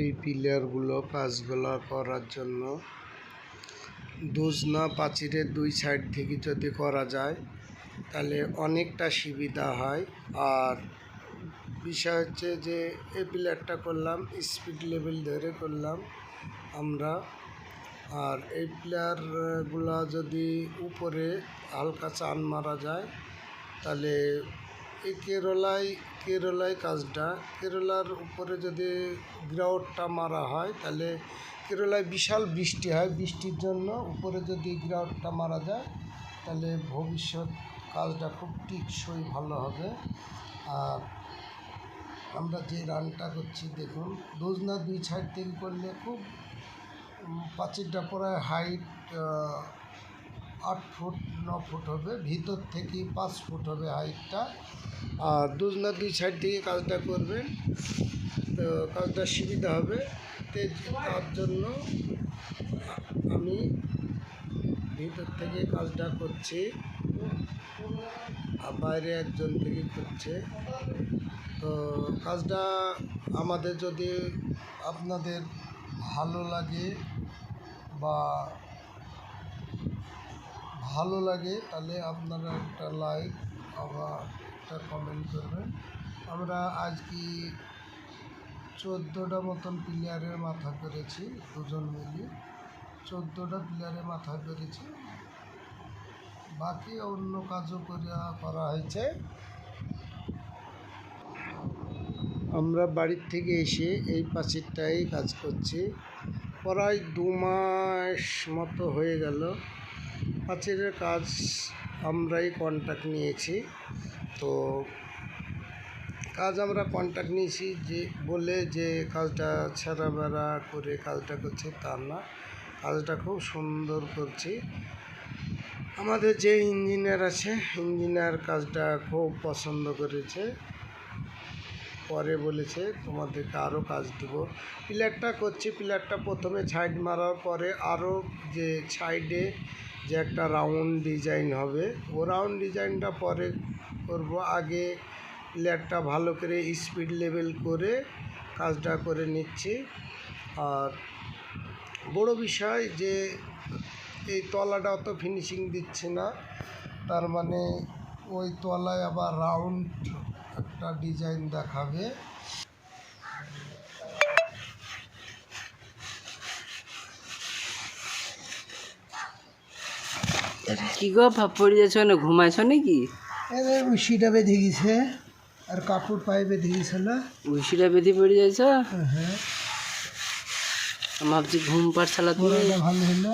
এই পিলারগুলো কাজগুলো করার জন্য দোজনা প্রাচীরের দুই সাইড থেকে যদি করা যায় তাহলে অনেকটা সুবিধা হয়। আর বিষয় হচ্ছে যে এই পিলারটা করলাম স্পিড লেভেল ধরে করলাম আমরা। আর এই পিলারগুলো যদি উপরে হালকা চান মারা যায় তাহলে এই কেরলায় কাজটা কেরলার উপরে যদি গ্রাউটটা মারা হয় তাহলে কেরলায় বিশাল বৃষ্টি হয়, বৃষ্টির জন্য উপরে যদি গ্রাউটটা মারা যায় তাহলে ভবিষ্যৎ কাজটা খুব টিকসই ভালো হবে। আর আমরা যে রানটা করছি দেখুন, দোজনা দুই সাইড থেকে করলে খুব প্রাচীরটা প্রায় হাইট 8 ফুট 9 ফুট হবে, ভিতর থেকে 5 ফুট হবে হাইটটা। আর দোজনা দুই সাইড থেকে কাজটা করবেন তো কাজটা সুবিধা হবে। তার জন্য আমি ভিতর থেকে কাজটা করছি আর বাইরে একজন থেকে করছে। তো কাজটা আমাদের যদি আপনাদের ভালো লাগে তাহলে আপনারা একটা লাইক আবার একটা কমেন্ট করবেন। আমরা আজকে 14টা মতন প্লেয়ারের মাথা করেছি, দুজন মিলে 14টা প্লেয়ারের মাথা করেছি, বাকি অন্য কাজও করা হয়েছে। আমরা বাড়ির থেকে এসে এই প্রাচীরটাই কাজ করছি, প্রায় 2 মাস মতো হয়ে গেল। প্রাচীরের কাজ আমরাই কন্ট্রাক্ট নিয়েছি। তো কাজ আমরা কন্ট্রাক্ট নিয়েছি যে কাজটা ছেঁড়া বেড়া করে কাজটা করছি তা না, কাজটা খুব সুন্দর করছি। আমাদের যে ইঞ্জিনিয়ার আছে, ইঞ্জিনিয়ার কাজটা খুব পছন্দ করেছে, পরে বলেছে তোমাদেরকে আরও কাজ দেবো। পিলারটা করছি, পিলারটা প্রথমে সাইড মারার পরে আরও যে সাইডে যে একটা রাউন্ড ডিজাইন হবে, ও রাউন্ড ডিজাইনটা পরে করব। আগে পিলারটা ভালো করে স্পিড লেভেল করে কাজটা করে নিচ্ছি। আর বড় বিষয় যে এই তলাটা অত ফিনিশিং দিচ্ছে না, তার মানে ওই তলায় আবার রাউন্ড একটা ডিজাইন দেখাবে। কি গো ভাব পড়ে যাচ্ছ না, ঘুমাইছ নাকি? উশিটা বেঁধে গেছে আর কাপড় পায়ে বেঁধে গেছিল। উশিটা বেঁধে পড়ে যাচ্ছ? হ্যাঁ, ভাবছি ঘুম পাড়ছালা, ভালো হলো।